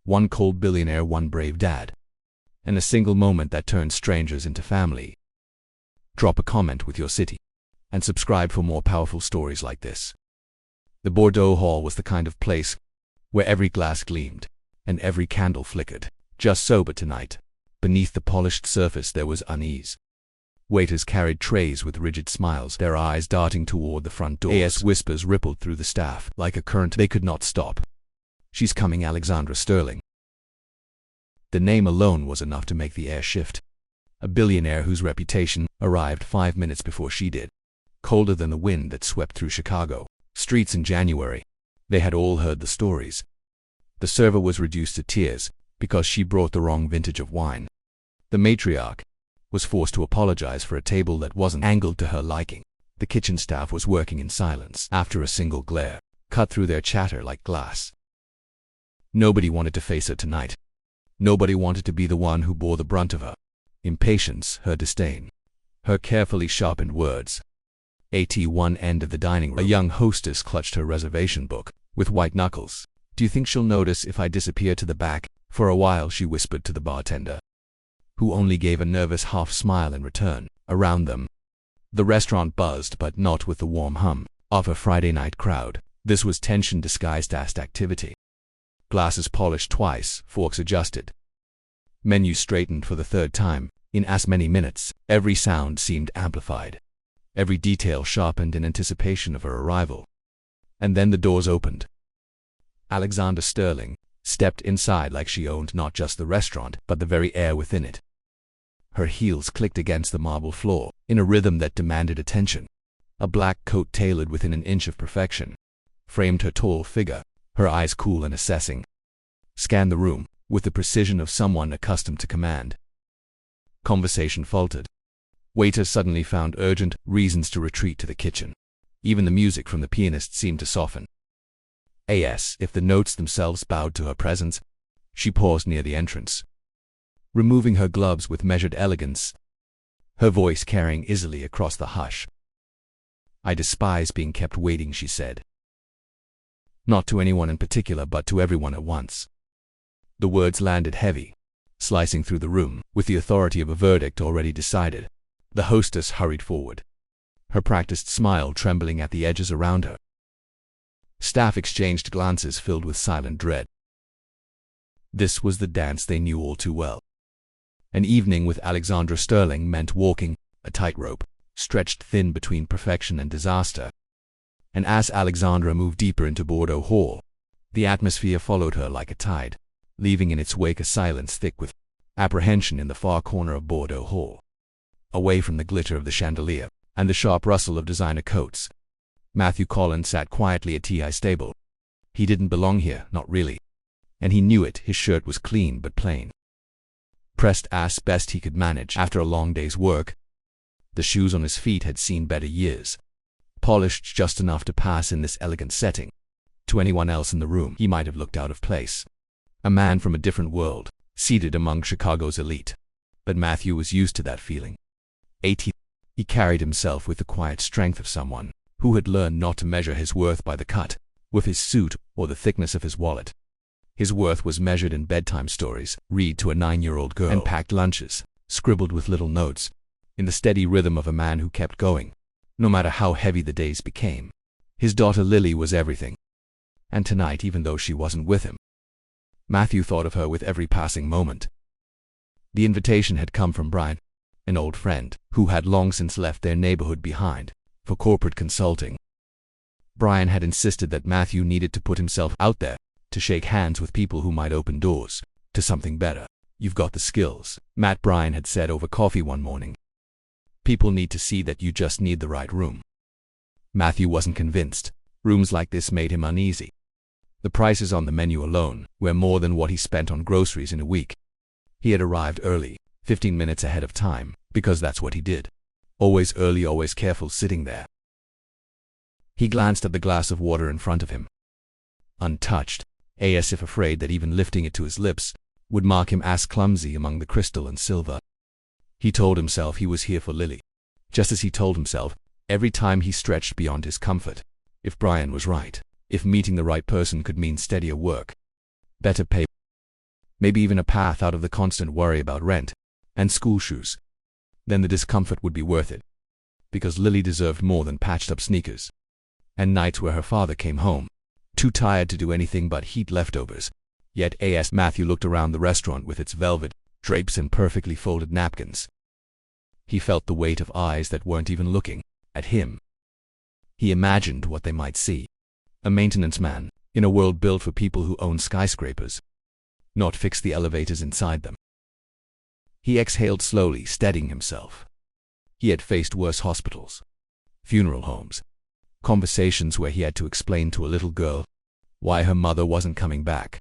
One cold billionaire, one brave dad. And a single moment that turns strangers into family. Drop a comment with your city. And subscribe for more powerful stories like this. The Bordeaux Hall was the kind of place where every glass gleamed and every candle flickered. Just so, but tonight, beneath the polished surface there was unease. Waiters carried trays with rigid smiles, their eyes darting toward the front doors. As whispers rippled through the staff like a current they could not stop. "She's coming, Alexandra Sterling." The name alone was enough to make the air shift. A billionaire whose reputation arrived 5 minutes before she did. Colder than the wind that swept through Chicago streets in January. They had all heard the stories. The server was reduced to tears because she brought the wrong vintage of wine. The matriarch was forced to apologize for a table that wasn't angled to her liking. The kitchen staff was working in silence after a single glare cut through their chatter like glass. Nobody wanted to face her tonight. Nobody wanted to be the one who bore the brunt of her impatience, her disdain, her carefully sharpened words. At one end of the dining room, a young hostess clutched her reservation book with white knuckles. "Do you think she'll notice if I disappear to the back for a while?" she whispered to the bartender, who only gave a nervous half-smile in return. Around them, the restaurant buzzed, but not with the warm hum of a Friday night crowd. This was tension disguised as activity. Glasses polished twice, forks adjusted. Menu straightened for the third time in as many minutes. Every sound seemed amplified. Every detail sharpened in anticipation of her arrival. And then the doors opened. Alexandra Sterling stepped inside like she owned not just the restaurant, but the very air within it. Her heels clicked against the marble floor in a rhythm that demanded attention. A black coat tailored within an inch of perfection framed her tall figure, her eyes cool and assessing. Scanned the room with the precision of someone accustomed to command. Conversation faltered. Waiters suddenly found urgent reasons to retreat to the kitchen. Even the music from the pianist seemed to soften. As if the notes themselves bowed to her presence, she paused near the entrance, removing her gloves with measured elegance, her voice carrying easily across the hush. "I despise being kept waiting," she said. Not to anyone in particular, but to everyone at once. The words landed heavy, slicing through the room with the authority of a verdict already decided. The hostess hurried forward, her practiced smile trembling at the edges around her. Staff exchanged glances filled with silent dread. This was the dance they knew all too well. An evening with Alexandra Sterling meant walking a tightrope, stretched thin between perfection and disaster. And as Alexandra moved deeper into Bordeaux Hall, the atmosphere followed her like a tide, leaving in its wake a silence thick with apprehension. In the far corner of Bordeaux Hall, away from the glitter of the chandelier and the sharp rustle of designer coats, Matthew Collins sat quietly at Ti's table. He didn't belong here, not really. And he knew it. His shirt was clean but plain, pressed as best he could manage after a long day's work. The shoes on his feet had seen better years, polished just enough to pass in this elegant setting. To anyone else in the room, he might have looked out of place. A man from a different world, seated among Chicago's elite. But Matthew was used to that feeling. He carried himself with the quiet strength of someone who had learned not to measure his worth by the cut with his suit or the thickness of his wallet. His worth was measured in bedtime stories, read to a 9-year-old girl, and packed lunches, scribbled with little notes, in the steady rhythm of a man who kept going, no matter how heavy the days became. His daughter Lily was everything. And tonight, even though she wasn't with him, Matthew thought of her with every passing moment. The invitation had come from Brian, an old friend who had long since left their neighborhood behind for corporate consulting. Brian had insisted that Matthew needed to put himself out there, to shake hands with people who might open doors to something better. "You've got the skills," Matt Brian had said over coffee one morning. "People need to see that you just need the right room." Matthew wasn't convinced. Rooms like this made him uneasy. The prices on the menu alone were more than what he spent on groceries in a week. He had arrived early, 15 minutes ahead of time, because that's what he did. Always early, always careful, sitting there. He glanced at the glass of water in front of him. Untouched, as if afraid that even lifting it to his lips would mark him as clumsy among the crystal and silver. He told himself he was here for Lily, just as he told himself every time he stretched beyond his comfort. If Brian was right, if meeting the right person could mean steadier work, better pay, maybe even a path out of the constant worry about rent and school shoes. Then the discomfort would be worth it, because Lily deserved more than patched-up sneakers and nights where her father came home, too tired to do anything but heat leftovers. Yet as Matthew looked around the restaurant with its velvet drapes and perfectly folded napkins, he felt the weight of eyes that weren't even looking at him. He imagined what they might see. A maintenance man in a world built for people who own skyscrapers, not fix the elevators inside them. He exhaled slowly, steadying himself. He had faced worse hospitals, funeral homes, conversations where he had to explain to a little girl why her mother wasn't coming back.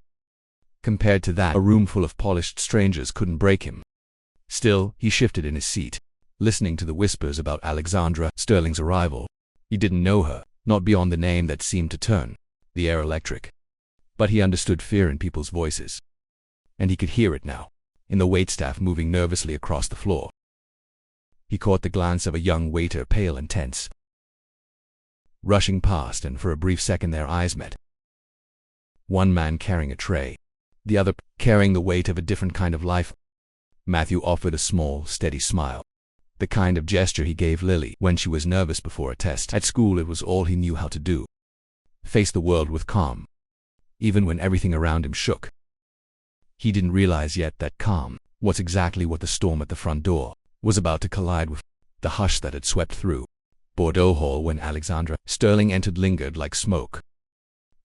Compared to that, a room full of polished strangers couldn't break him. Still, he shifted in his seat, listening to the whispers about Alexandra Sterling's arrival. He didn't know her, not beyond the name that seemed to turn the air electric. But he understood fear in people's voices. And he could hear it now, in the waitstaff moving nervously across the floor. He caught the glance of a young waiter, pale and tense, rushing past, and for a brief second their eyes met. One man carrying a tray, the other carrying the weight of a different kind of life. Matthew offered a small, steady smile, the kind of gesture he gave Lily when she was nervous before a test. At school, it was all he knew how to do. Face the world with calm, even when everything around him shook. He didn't realize yet that calm was exactly what the storm at the front door was about to collide with. The hush that had swept through Bordeaux Hall when Alexandra Sterling entered lingered like smoke,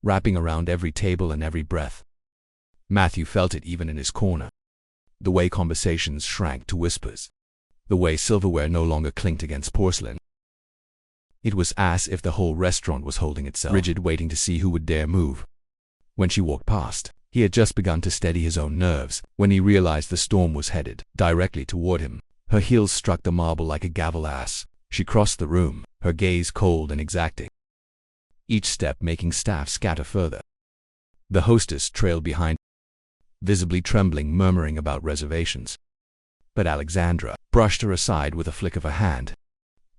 wrapping around every table and every breath. Matthew felt it even in his corner. The way conversations shrank to whispers. The way silverware no longer clinked against porcelain. It was as if the whole restaurant was holding itself rigid, waiting to see who would dare move. When she walked past, he had just begun to steady his own nerves when he realized the storm was headed directly toward him. Her heels struck the marble like a gavel as she crossed the room, her gaze cold and exacting, each step making staff scatter further. The hostess trailed behind, visibly trembling, murmuring about reservations. But Alexandra brushed her aside with a flick of her hand.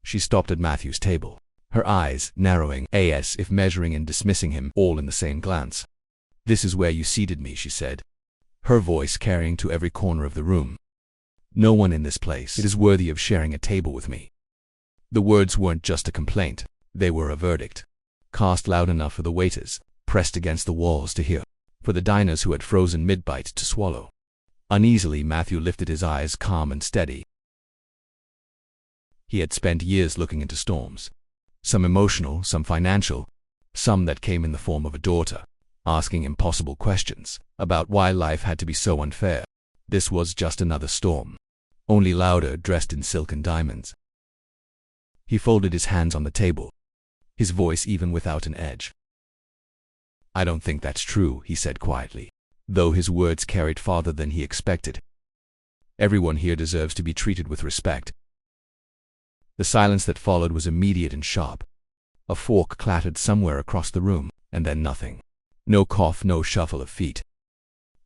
She stopped at Matthew's table, her eyes narrowing as if measuring and dismissing him all in the same glance. "This is where you seated me," she said, her voice carrying to every corner of the room. "No one in this place is worthy of sharing a table with me." The words weren't just a complaint, they were a verdict, cast loud enough for the waiters, pressed against the walls to hear, for the diners who had frozen mid-bite to swallow. Uneasily, Matthew lifted his eyes, calm and steady. He had spent years looking into storms, some emotional, some financial, some that came in the form of a daughter, asking impossible questions about why life had to be so unfair. This was just another storm, only louder, dressed in silk and diamonds. He folded his hands on the table, his voice even without an edge. "I don't think that's true," he said quietly, though his words carried farther than he expected. "Everyone here deserves to be treated with respect." The silence that followed was immediate and sharp. A fork clattered somewhere across the room, and then nothing. No cough, no shuffle of feet.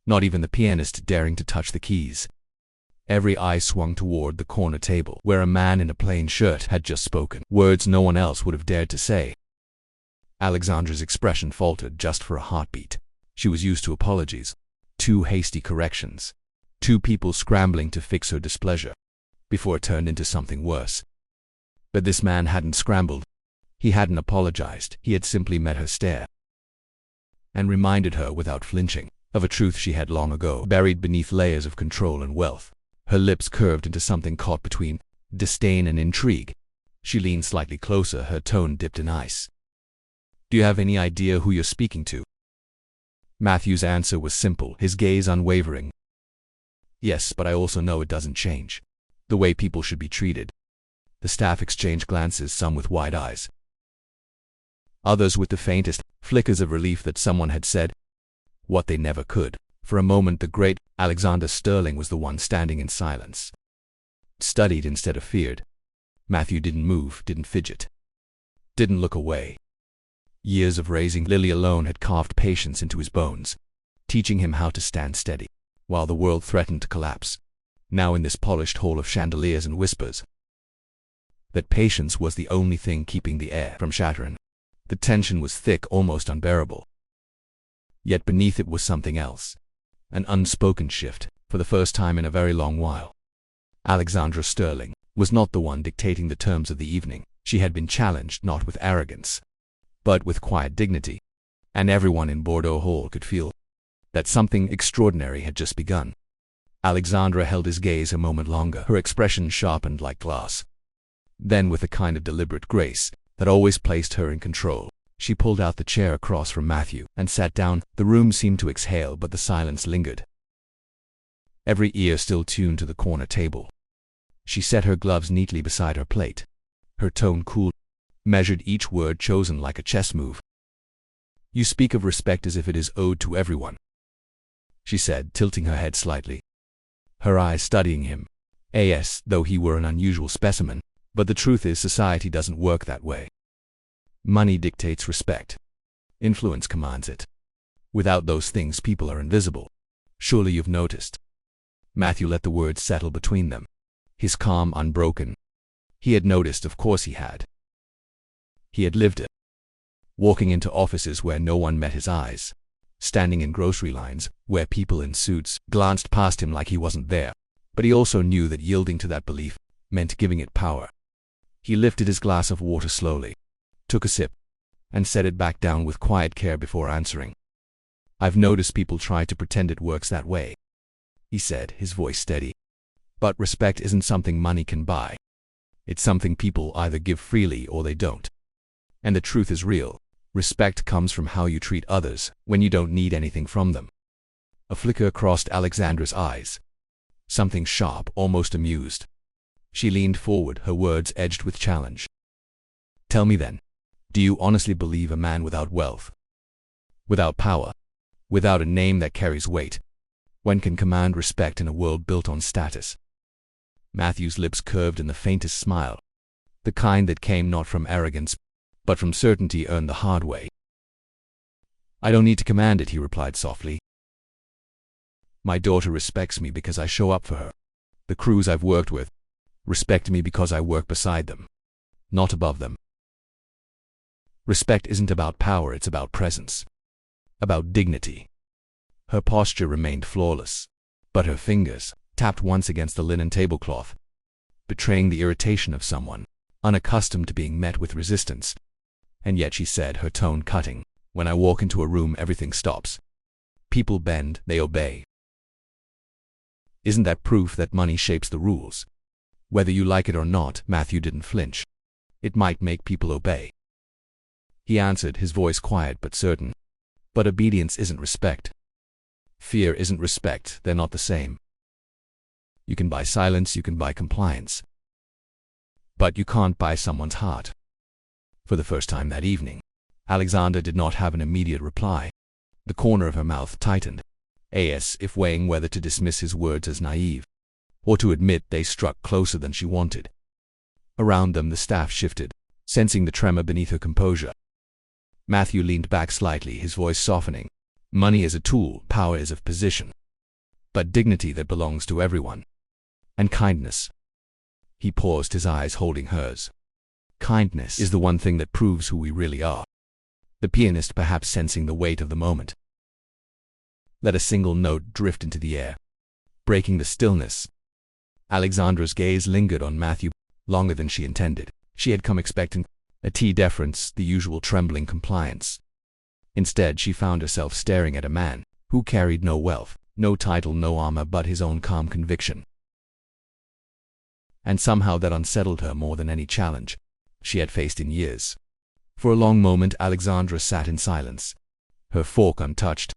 Not even the pianist daring to touch the keys. Every eye swung toward the corner table, where a man in a plain shirt had just spoken words no one else would have dared to say. Alexandra's expression faltered just for a heartbeat. She was used to apologies, 2 hasty corrections, 2 people scrambling to fix her displeasure, before it turned into something worse. But this man hadn't scrambled. He hadn't apologized. He had simply met her stare and reminded her without flinching of a truth she had long ago buried beneath layers of control and wealth. Her lips curved into something caught between disdain and intrigue. She leaned slightly closer, her tone dipped in ice. "Do you have any idea who you're speaking to?" Matthew's answer was simple, his gaze unwavering. "Yes, but I also know it doesn't change the way people should be treated." The staff exchanged glances, some with wide eyes, others with the faintest flickers of relief that someone had said what they never could. For a moment, the great Alexander Sterling was the one standing in silence, studied instead of feared. Matthew didn't move, didn't fidget, didn't look away. Years of raising Lily alone had carved patience into his bones, teaching him how to stand steady while the world threatened to collapse. Now, in this polished hall of chandeliers and whispers, that patience was the only thing keeping the air from shattering. The tension was thick, almost unbearable. Yet beneath it was something else. An unspoken shift, for the first time in a very long while. Alexandra Sterling was not the one dictating the terms of the evening. She had been challenged not with arrogance, but with quiet dignity, and everyone in Bordeaux Hall could feel that something extraordinary had just begun. Alexandra held his gaze a moment longer, her expression sharpened like glass. Then, with a kind of deliberate grace that always placed her in control, she pulled out the chair across from Matthew and sat down. The room seemed to exhale, but the silence lingered, every ear still tuned to the corner table. She set her gloves neatly beside her plate. Her tone cool, measured, each word chosen like a chess move. "You speak of respect as if it is owed to everyone," she said, tilting her head slightly, her eyes studying him, as though he were an unusual specimen. "But the truth is, society doesn't work that way. Money dictates respect. Influence commands it. Without those things, people are invisible. Surely you've noticed." Matthew let the words settle between them, his calm unbroken. He had noticed, of course he had. He had lived it. Walking into offices where no one met his eyes, standing in grocery lines where people in suits glanced past him like he wasn't there. But he also knew that yielding to that belief meant giving it power. He lifted his glass of water slowly, took a sip, and set it back down with quiet care before answering. "I've noticed people try to pretend it works that way," he said, his voice steady. "But respect isn't something money can buy. It's something people either give freely or they don't. And the truth is real. Respect comes from how you treat others when you don't need anything from them." A flicker crossed Alexandra's eyes, something sharp, almost amused. She leaned forward, her words edged with challenge. "Tell me then, do you honestly believe a man without wealth, without power, without a name that carries weight, one can command respect in a world built on status?" Matthew's lips curved in the faintest smile, the kind that came not from arrogance, but from certainty earned the hard way. "I don't need to command it," he replied softly. "My daughter respects me because I show up for her. The crews I've worked with respect me because I work beside them, not above them. Respect isn't about power, it's about presence, about dignity." Her posture remained flawless, but her fingers tapped once against the linen tablecloth, betraying the irritation of someone unaccustomed to being met with resistance. "And yet," she said, her tone cutting, "when I walk into a room, everything stops. People bend, they obey. Isn't that proof that money shapes the rules? Whether you like it or not?" Matthew didn't flinch. "It might make people obey," he answered, his voice quiet but certain. "But obedience isn't respect. Fear isn't respect, they're not the same. You can buy silence, you can buy compliance, but you can't buy someone's heart." For the first time that evening, Alexandra did not have an immediate reply. The corner of her mouth tightened, as if weighing whether to dismiss his words as naive, or to admit they struck closer than she wanted. Around them the staff shifted, sensing the tremor beneath her composure. Matthew leaned back slightly, his voice softening. "Money is a tool, power is of position, but dignity that belongs to everyone. And kindness." He paused, his eyes holding hers. "Kindness is the one thing that proves who we really are." The pianist, perhaps sensing the weight of the moment, let a single note drift into the air, breaking the stillness. Alexandra's gaze lingered on Matthew longer than she intended. She had come expecting a deference, the usual trembling compliance. Instead, she found herself staring at a man who carried no wealth, no title, no armor, but his own calm conviction. And somehow that unsettled her more than any challenge she had faced in years. For a long moment, Alexandra sat in silence, her fork untouched,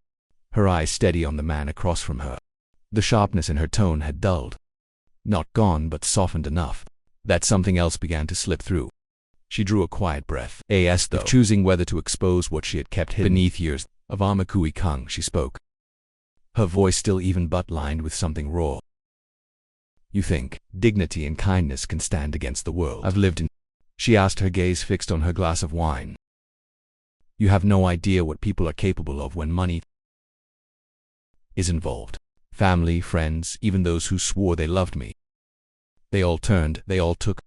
her eyes steady on the man across from her. The sharpness in her tone had dulled, not gone, but softened enough that something else began to slip through. She drew a quiet breath, as though choosing whether to expose what she had kept hidden beneath years of Armakui Kung. She spoke, her voice still even but lined with something raw. "You think dignity and kindness can stand against the world I've lived in?" she asked, her gaze fixed on her glass of wine. "You have no idea what people are capable of when money is involved. Family, friends, even those who swore they loved me. They all turned, they all took.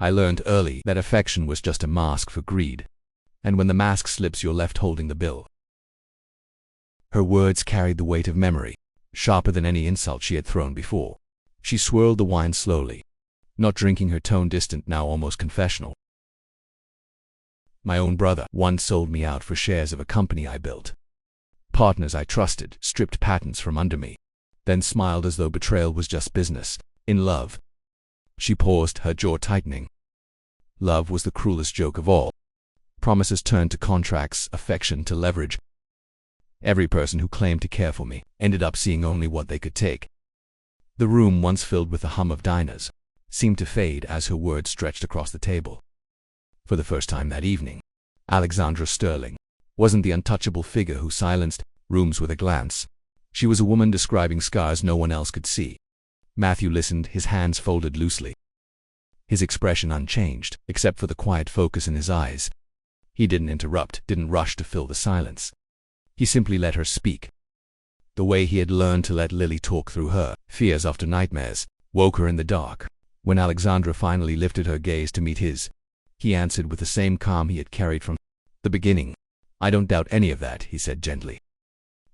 I learned early that affection was just a mask for greed, and when the mask slips, you're left holding the bill." Her words carried the weight of memory, sharper than any insult she had thrown before. She swirled the wine slowly, not drinking, her tone distant, now almost confessional. My own brother once sold me out for shares of a company I built. Partners I trusted stripped patents from under me, then smiled as though betrayal was just business. In love. She paused, her jaw tightening. Love was the cruelest joke of all. Promises turned to contracts, affection to leverage. Every person who claimed to care for me ended up seeing only what they could take. The room, once filled with the hum of diners, seemed to fade as her words stretched across the table. For the first time that evening, Alexandra Sterling wasn't the untouchable figure who silenced rooms with a glance. She was a woman describing scars no one else could see. Matthew listened, his hands folded loosely, his expression unchanged, except for the quiet focus in his eyes. He didn't interrupt, didn't rush to fill the silence. He simply let her speak. The way he had learned to let Lily talk through her fears after nightmares woke her in the dark. When Alexandra finally lifted her gaze to meet his, he answered with the same calm he had carried from the beginning. I don't doubt any of that, he said gently.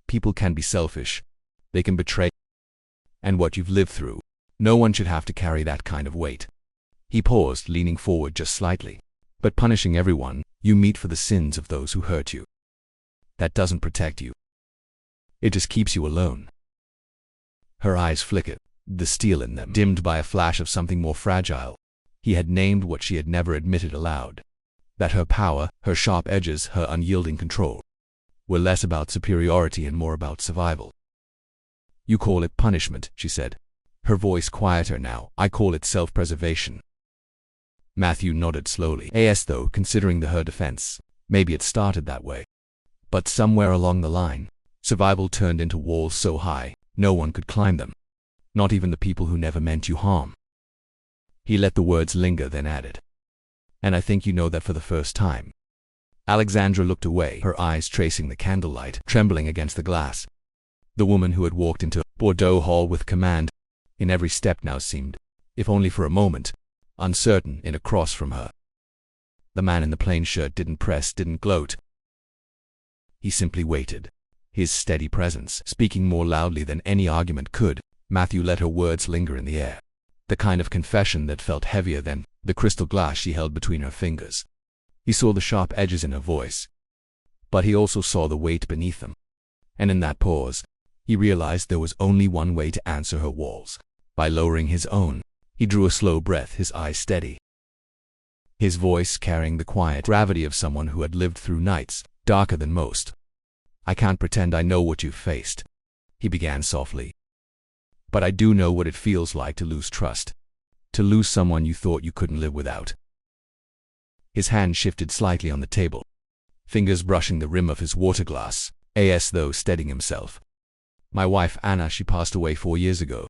People can be selfish. They can betray. And what you've lived through, no one should have to carry that kind of weight. He paused, leaning forward just slightly. But punishing everyone you meet for the sins of those who hurt you, that doesn't protect you. It just keeps you alone. Her eyes flickered, the steel in them dimmed by a flash of something more fragile. He had named what she had never admitted aloud. That her power, her sharp edges, her unyielding control were less about superiority and more about survival. You call it punishment, she said, her voice quieter now. I call it self-preservation. Matthew nodded slowly. As though considering her defense. Maybe it started that way. But somewhere along the line, survival turned into walls so high, no one could climb them. Not even the people who never meant you harm. He let the words linger, then added, and I think you know that for the first time. Alexandra looked away, her eyes tracing the candlelight, trembling against the glass. The woman who had walked into Bordeaux Hall with command in every step now seemed, if only for a moment, uncertain in across from her. The man in the plain shirt didn't press, didn't gloat. He simply waited, his steady presence speaking more loudly than any argument could. Matthew let her words linger in the air, the kind of confession that felt heavier than the crystal glass she held between her fingers. He saw the sharp edges in her voice, but he also saw the weight beneath them. And in that pause, he realized there was only one way to answer her walls, by lowering his own. He drew a slow breath, his eyes steady, his voice carrying the quiet gravity of someone who had lived through nights darker than most. I can't pretend I know what you've faced, he began softly. But I do know what it feels like to lose trust, to lose someone you thought you couldn't live without. His hand shifted slightly on the table, fingers brushing the rim of his water glass, as though steadying himself. My wife Anna, she passed away 4 years ago.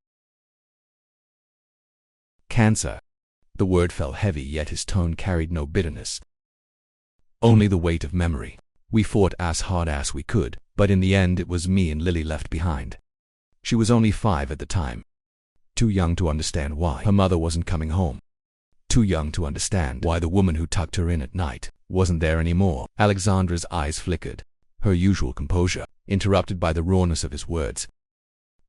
Cancer. The word fell heavy, yet his tone carried no bitterness, only the weight of memory. We fought as hard as we could, but in the end it was me and Lily left behind. She was only 5 at the time, too young to understand why her mother wasn't coming home, too young to understand why the woman who tucked her in at night wasn't there anymore. Alexandra's eyes flickered, her usual composure interrupted by the rawness of his words.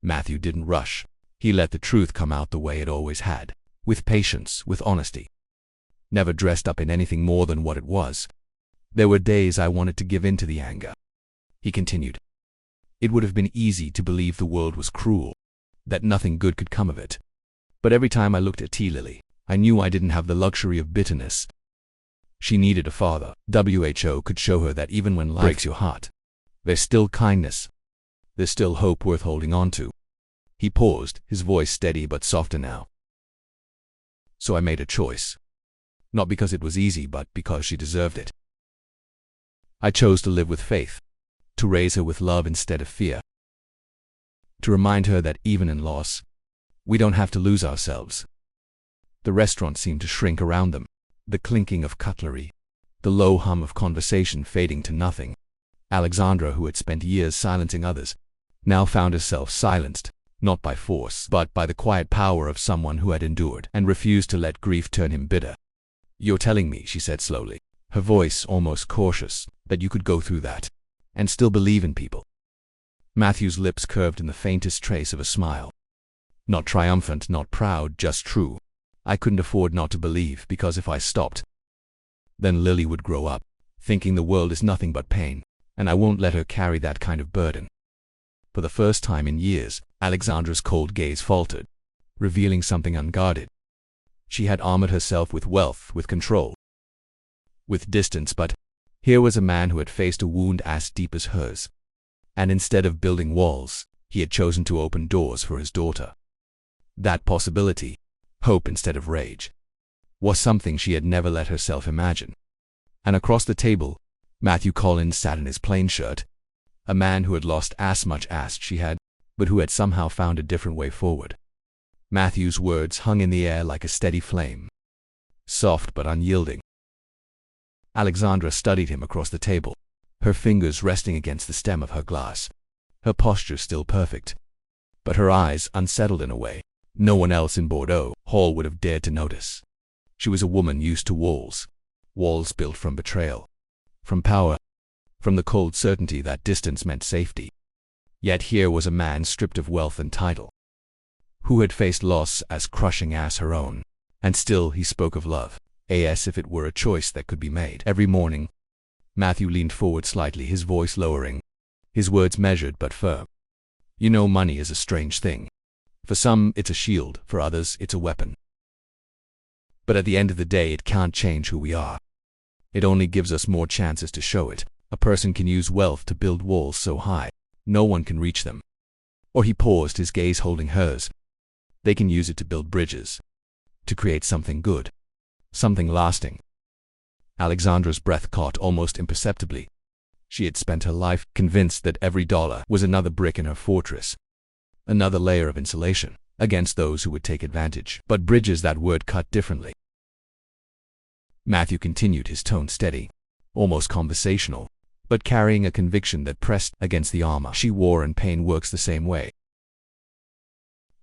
Matthew didn't rush. He let the truth come out the way it always had, with patience, with honesty. Never dressed up in anything more than what it was. There were days I wanted to give in to the anger. He continued. It would have been easy to believe the world was cruel, that nothing good could come of it. But every time I looked at Lily, I knew I didn't have the luxury of bitterness. She needed a father. WHO could show her that even when life breaks your heart, there's still kindness. There's still hope worth holding on to. He paused, his voice steady but softer now. So I made a choice. Not because it was easy, but because she deserved it. I chose to live with faith, to raise her with love instead of fear, to remind her that even in loss, we don't have to lose ourselves. The restaurant seemed to shrink around them, the clinking of cutlery, the low hum of conversation fading to nothing. Alexandra, who had spent years silencing others, now found herself silenced, not by force, but by the quiet power of someone who had endured and refused to let grief turn him bitter. You're telling me, she said slowly, her voice almost cautious, that you could go through that and still believe in people. Matthew's lips curved in the faintest trace of a smile. Not triumphant, not proud, just true. I couldn't afford not to believe, because if I stopped, then Lily would grow up, thinking the world is nothing but pain, and I won't let her carry that kind of burden. For the first time in years, Alexandra's cold gaze faltered, revealing something unguarded. She had armored herself with wealth, with control, with distance, but here was a man who had faced a wound as deep as hers. And instead of building walls, he had chosen to open doors for his daughter. That possibility, hope instead of rage, was something she had never let herself imagine. And across the table, Matthew Collins sat in his plain shirt, a man who had lost as much as she had, but who had somehow found a different way forward. Matthew's words hung in the air like a steady flame, soft but unyielding. Alexandra studied him across the table, her fingers resting against the stem of her glass, her posture still perfect, but her eyes unsettled in a way no one else in Bordeaux Hall would have dared to notice. She was a woman used to walls, walls built from betrayal, from power, from the cold certainty that distance meant safety. Yet here was a man stripped of wealth and title, who had faced loss as crushing as her own, and still he spoke of love, as if it were a choice that could be made. Every morning, Matthew leaned forward slightly, his voice lowering, his words measured but firm. You know, money is a strange thing. For some, it's a shield, for others, it's a weapon. But at the end of the day, it can't change who we are. It only gives us more chances to show it. A person can use wealth to build walls so high, no one can reach them. Or he paused, his gaze holding hers. They can use it to build bridges, to create something good, something lasting. Alexandra's breath caught almost imperceptibly. She had spent her life convinced that every dollar was another brick in her fortress, another layer of insulation against those who would take advantage. But bridges, that word cut differently. Matthew continued, his tone steady, almost conversational, but carrying a conviction that pressed against the armor she wore, and pain works the same way.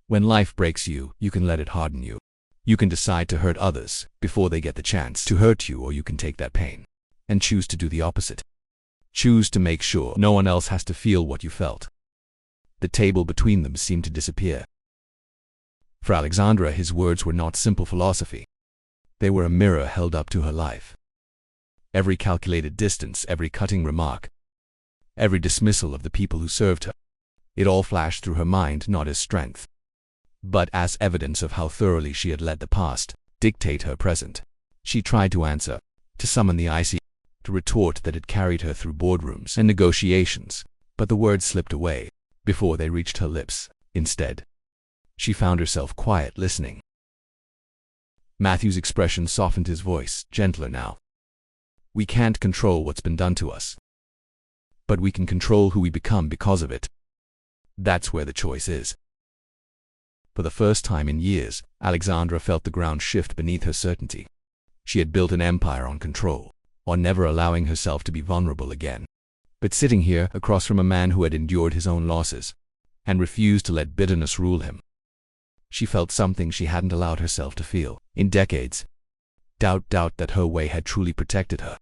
When life breaks you, you can let it harden you. You can decide to hurt others before they get the chance to hurt you, or you can take that pain and choose to do the opposite. Choose to make sure no one else has to feel what you felt. The table between them seemed to disappear. For Alexandra, his words were not simple philosophy. They were a mirror held up to her life. Every calculated distance, every cutting remark, every dismissal of the people who served her, it all flashed through her mind not as strength, but as evidence of how thoroughly she had let the past dictate her present. She tried to answer, to summon the icy, to retort that had carried her through boardrooms and negotiations, but the words slipped away before they reached her lips. Instead, she found herself quiet, listening. Matthew's expression softened, his voice gentler now. We can't control what's been done to us, but we can control who we become because of it. That's where the choice is. For the first time in years, Alexandra felt the ground shift beneath her certainty. She had built an empire on control, on never allowing herself to be vulnerable again. But sitting here across from a man who had endured his own losses and refused to let bitterness rule him, she felt something she hadn't allowed herself to feel in decades. Doubt that her way had truly protected her,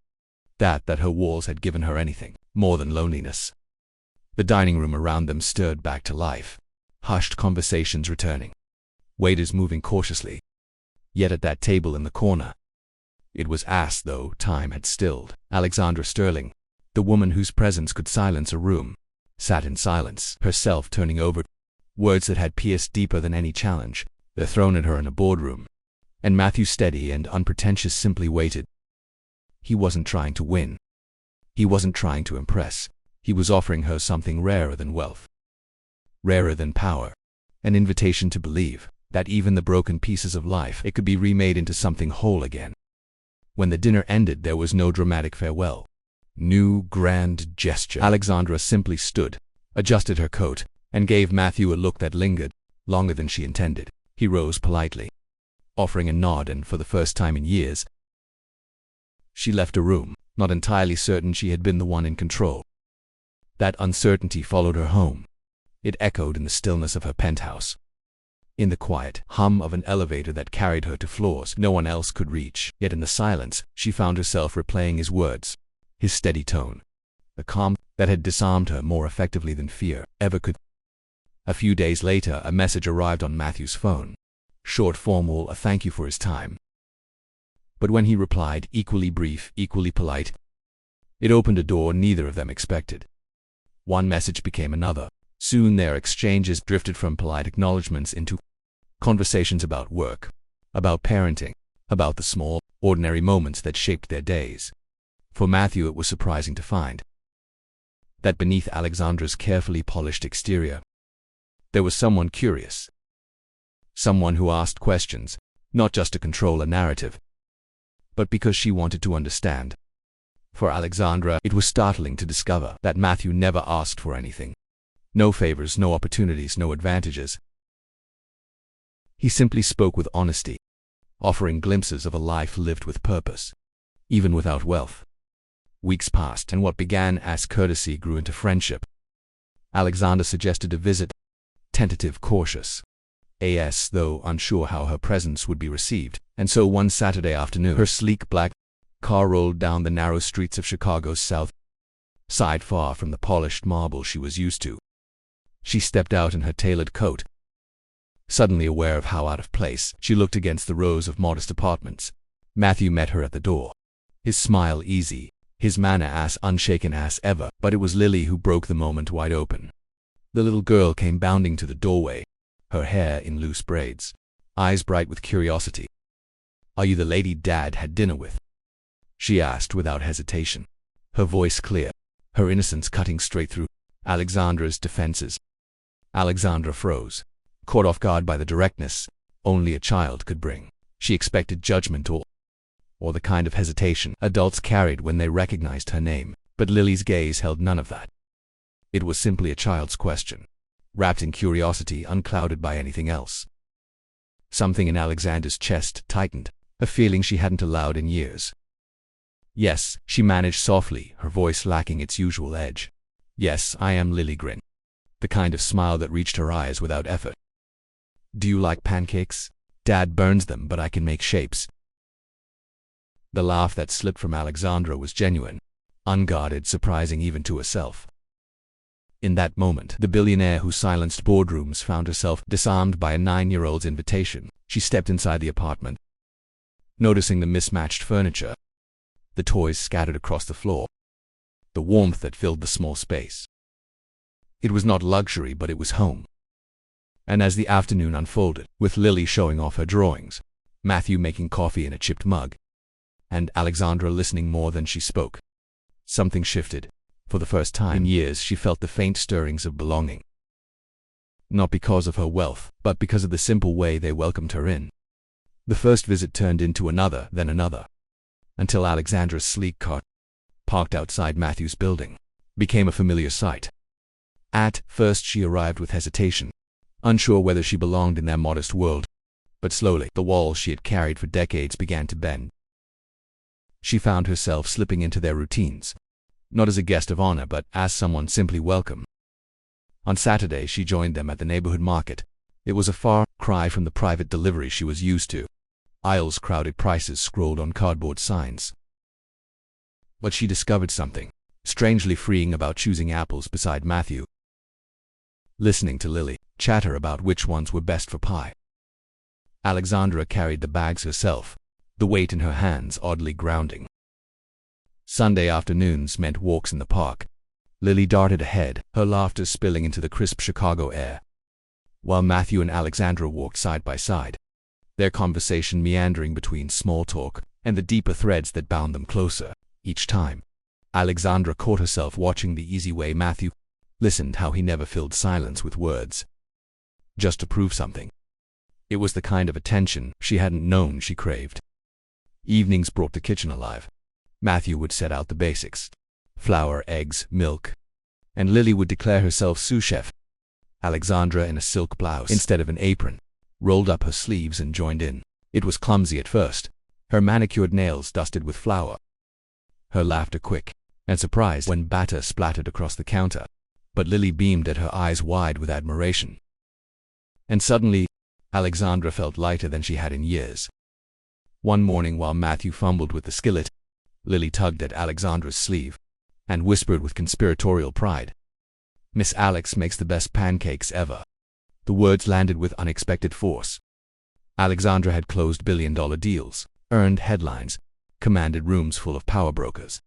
that her walls had given her anything more than loneliness. The dining room around them stirred back to life, hushed conversations returning, waiters moving cautiously. Yet at that table in the corner, it was as though time had stilled. Alexandra Sterling, the woman whose presence could silence a room, sat in silence, herself turning over words that had pierced deeper than any challenge they're thrown at her in a boardroom. And Matthew, steady and unpretentious, simply waited. He wasn't trying to win. He wasn't trying to impress. He was offering her something rarer than wealth, rarer than power, an invitation to believe that even the broken pieces of life, it could be remade into something whole again. When the dinner ended, there was no dramatic farewell, no grand gesture. Alexandra simply stood, adjusted her coat, and gave Matthew a look that lingered longer than she intended. He rose politely, offering a nod, and for the first time in years, she left a room, not entirely certain she had been the one in control. That uncertainty followed her home. It echoed in the stillness of her penthouse, in the quiet hum of an elevator that carried her to floors no one else could reach. Yet in the silence, she found herself replaying his words, his steady tone, a calm that had disarmed her more effectively than fear ever could. A few days later, a message arrived on Matthew's phone. Short, formal, a thank you for his time. But when he replied, equally brief, equally polite, it opened a door neither of them expected. One message became another. Soon their exchanges drifted from polite acknowledgments into conversations about work, about parenting, about the small, ordinary moments that shaped their days. For Matthew, it was surprising to find that beneath Alexandra's carefully polished exterior, there was someone curious. Someone who asked questions, not just to control a narrative, but because she wanted to understand. For Alexandra, it was startling to discover that Matthew never asked for anything. No favors, no opportunities, no advantages. He simply spoke with honesty, offering glimpses of a life lived with purpose, even without wealth. Weeks passed, and what began as courtesy grew into friendship. Alexandra suggested a visit, tentative, cautious, though unsure how her presence would be received. And so one Saturday afternoon, her sleek black car rolled down the narrow streets of Chicago's South Side, far from the polished marble she was used to. She stepped out in her tailored coat. Suddenly aware of how out of place she looked against the rows of modest apartments, Matthew met her at the door. His smile easy, his manner as unshaken as ever, but it was Lily who broke the moment wide open. The little girl came bounding to the doorway, her hair in loose braids, eyes bright with curiosity. "Are you the lady Dad had dinner with?" she asked without hesitation, her voice clear, her innocence cutting straight through Alexandra's defenses. Alexandra froze, caught off guard by the directness only a child could bring. She expected judgment or the kind of hesitation adults carried when they recognized her name, but Lily's gaze held none of that. It was simply a child's question, wrapped in curiosity unclouded by anything else. Something in Alexandra's chest tightened, a feeling she hadn't allowed in years. "Yes," she managed softly, her voice lacking its usual edge. "Yes, I am." Lily grinned, the kind of smile that reached her eyes without effort. "Do you like pancakes? Dad burns them, but I can make shapes." The laugh that slipped from Alexandra was genuine, unguarded, surprising even to herself. In that moment, the billionaire who silenced boardrooms found herself disarmed by a 9-year-old's invitation. She stepped inside the apartment, noticing the mismatched furniture, the toys scattered across the floor, the warmth that filled the small space. It was not luxury, but it was home. And as the afternoon unfolded, with Lily showing off her drawings, Matthew making coffee in a chipped mug, and Alexandra listening more than she spoke, something shifted. For the first time in years, she felt the faint stirrings of belonging. Not because of her wealth, but because of the simple way they welcomed her in. The first visit turned into another, then another, until Alexandra's sleek car, parked outside Matthew's building, became a familiar sight. At first she arrived with hesitation, unsure whether she belonged in their modest world, but slowly the walls she had carried for decades began to bend. She found herself slipping into their routines, not as a guest of honor, but as someone simply welcome. On Saturday, she joined them at the neighborhood market. It was a far cry from the private delivery she was used to. Aisles crowded, prices scrolled on cardboard signs. But she discovered something strangely freeing about choosing apples beside Matthew, listening to Lily chatter about which ones were best for pie. Alexandra carried the bags herself, the weight in her hands oddly grounding. Sunday afternoons meant walks in the park. Lily darted ahead, her laughter spilling into the crisp Chicago air, while Matthew and Alexandra walked side by side, their conversation meandering between small talk and the deeper threads that bound them closer. Each time, Alexandra caught herself watching the easy way Matthew listened, how he never filled silence with words, just to prove something. It was the kind of attention she hadn't known she craved. Evenings brought the kitchen alive. Matthew would set out the basics: flour, eggs, milk, and Lily would declare herself sous chef. Alexandra, in a silk blouse instead of an apron, rolled up her sleeves and joined in. It was clumsy at first, her manicured nails dusted with flour, her laughter quick and surprised when batter splattered across the counter, but Lily beamed at her, eyes wide with admiration. And suddenly, Alexandra felt lighter than she had in years. One morning, while Matthew fumbled with the skillet, Lily tugged at Alexandra's sleeve, and whispered with conspiratorial pride, "Miss Alex makes the best pancakes ever." The words landed with unexpected force. Alexandra had closed billion-dollar deals, earned headlines, commanded rooms full of power brokers.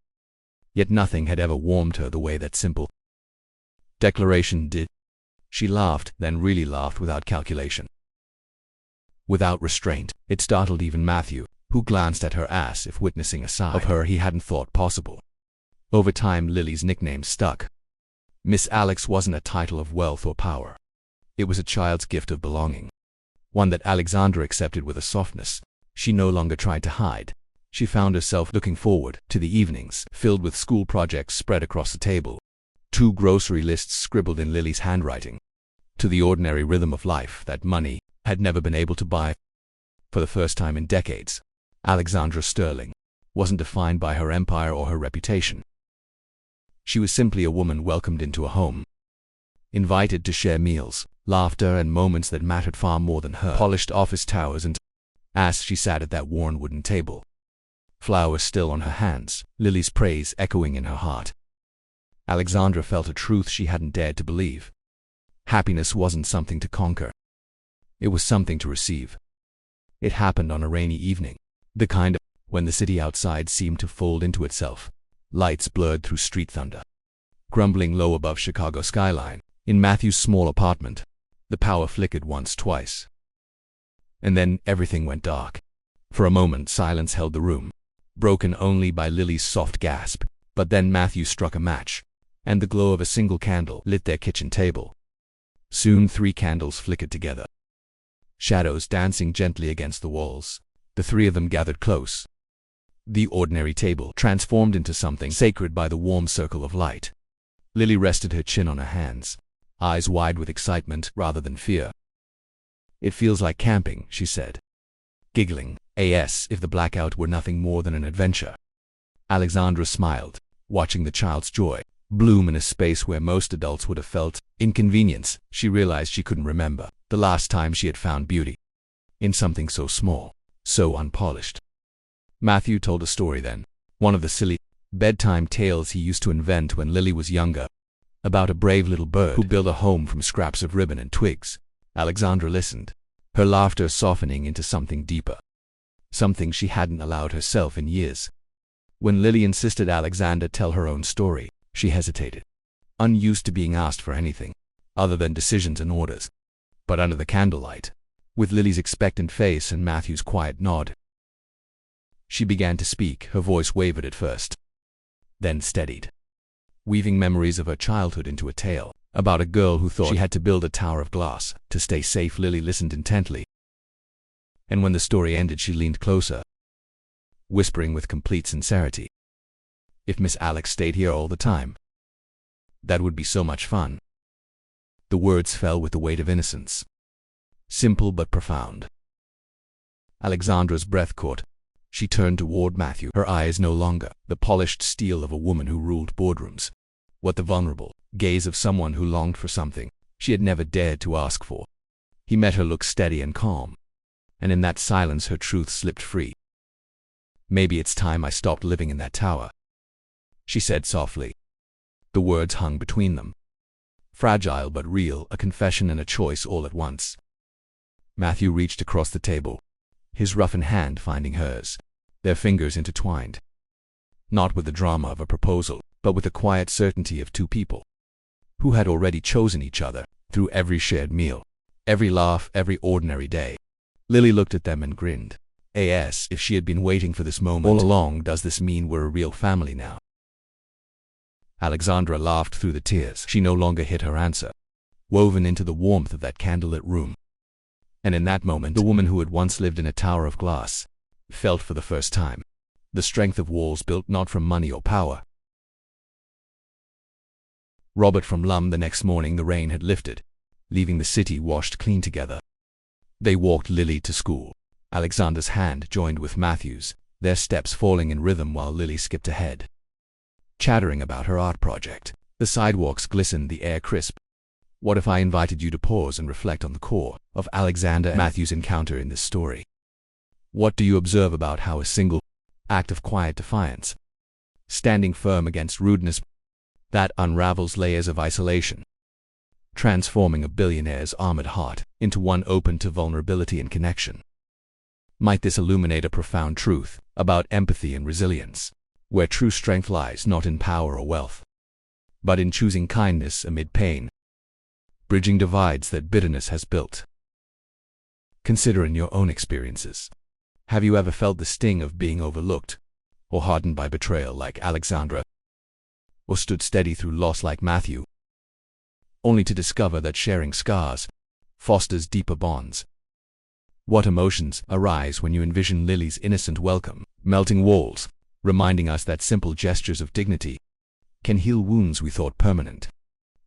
Yet nothing had ever warmed her the way that simple declaration did. She laughed, then really laughed without calculation, without restraint. It startled even Matthew, who glanced at her as if witnessing a side of her he hadn't thought possible. Over time, Lily's nickname stuck. Miss Alex wasn't a title of wealth or power. It was a child's gift of belonging, one that Alexandra accepted with a softness she no longer tried to hide. She found herself looking forward to the evenings, filled with school projects spread across the table, 2 grocery lists scribbled in Lily's handwriting, to the ordinary rhythm of life that money had never been able to buy. For the first time in decades, Alexandra Sterling wasn't defined by her empire or her reputation. She was simply a woman welcomed into a home, invited to share meals, laughter, and moments that mattered far more than her polished office towers. And as she sat at that worn wooden table, flowers still on her hands, Lily's praise echoing in her heart, Alexandra felt a truth she hadn't dared to believe. Happiness wasn't something to conquer. It was something to receive. It happened on a rainy evening, the kind of when the city outside seemed to fold into itself, lights blurred through street thunder, grumbling low above Chicago's skyline. In Matthew's small apartment, the power flickered once, twice, and then everything went dark. For a moment, silence held the room, broken only by Lily's soft gasp. But then Matthew struck a match, and the glow of a single candle lit their kitchen table. Soon 3 candles flickered together, shadows dancing gently against the walls. The 3 of them gathered close. The ordinary table transformed into something sacred by the warm circle of light. Lily rested her chin on her hands, eyes wide with excitement rather than fear. "It feels like camping," she said, giggling, as if the blackout were nothing more than an adventure. Alexandra smiled, watching the child's joy bloom in a space where most adults would have felt inconvenience. She realized she couldn't remember the last time she had found beauty in something so small, so unpolished. Matthew told a story then, one of the silly bedtime tales he used to invent when Lily was younger, about a brave little bird who built a home from scraps of ribbon and twigs. Alexandra listened, her laughter softening into something deeper, something she hadn't allowed herself in years. When Lily insisted Alexandra tell her own story, she hesitated, unused to being asked for anything other than decisions and orders. But under the candlelight, with Lily's expectant face and Matthew's quiet nod, she began to speak. Her voice wavered at first, then steadied, weaving memories of her childhood into a tale about a girl who thought she had to build a tower of glass to stay safe. Lily listened intently, and when the story ended, she leaned closer, whispering with complete sincerity, "If Miss Alex stayed here all the time, that would be so much fun." The words fell with the weight of innocence, simple but profound. Alexandra's breath caught. She turned toward Matthew, her eyes no longer the polished steel of a woman who ruled boardrooms, but the vulnerable gaze of someone who longed for something she had never dared to ask for. He met her look steady and calm, and in that silence her truth slipped free. "Maybe it's time I stopped living in that tower," she said softly. The words hung between them, fragile but real, a confession and a choice all at once. Matthew reached across the table, his roughened hand finding hers, their fingers intertwined, not with the drama of a proposal, but with the quiet certainty of 2 people who had already chosen each other through every shared meal, every laugh, every ordinary day. Lily looked at them and grinned, as if she had been waiting for this moment all along. "Does this mean we're a real family now?" Alexandra laughed through the tears. She no longer hid her answer, woven into the warmth of that candlelit room. And in that moment, the woman who had once lived in a tower of glass felt for the first time the strength of walls built not from money or power. Robert from Lum. The next morning the rain had lifted, leaving the city washed clean together. They walked Lily to school. Alexandra's hand joined with Matthew's, their steps falling in rhythm while Lily skipped ahead, chattering about her art project. The sidewalks glistened, the air crisp. What if I invited you to pause and reflect on the core of Alexandra and Matthew's encounter in this story? What do you observe about how a single act of quiet defiance, standing firm against rudeness, that unravels layers of isolation, transforming a billionaire's armored heart into one open to vulnerability and connection. Might this illuminate a profound truth about empathy and resilience, where true strength lies not in power or wealth, but in choosing kindness amid pain, bridging divides that bitterness has built. Consider in your own experiences. Have you ever felt the sting of being overlooked, or hardened by betrayal like Alexandra, or stood steady through loss like Matthew, only to discover that sharing scars fosters deeper bonds? What emotions arise when you envision Lily's innocent welcome, melting walls, reminding us that simple gestures of dignity can heal wounds we thought permanent?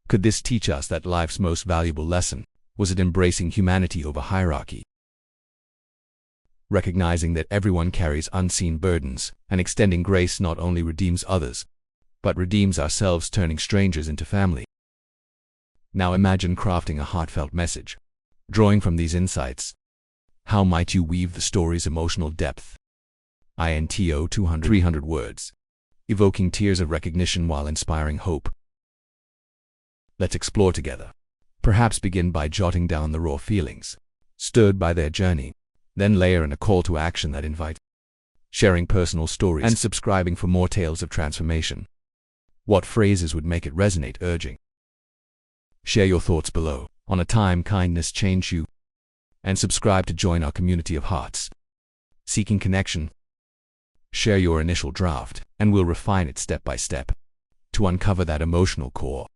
Could this teach us that life's most valuable lesson was at embracing humanity over hierarchy? Recognizing that everyone carries unseen burdens, and extending grace not only redeems others, but redeems ourselves, turning strangers into family. Now imagine crafting a heartfelt message. Drawing from these insights, how might you weave the story's emotional depth? INTO 200-300 words, evoking tears of recognition while inspiring hope. Let's explore together. Perhaps begin by jotting down the raw feelings stirred by their journey, then layer in a call to action that invites sharing personal stories and subscribing for more tales of transformation. What phrases would make it resonate, urging? Share your thoughts below on a time kindness changed you, and subscribe to join our community of hearts seeking connection. Share your initial draft, and we'll refine it step by step to uncover that emotional core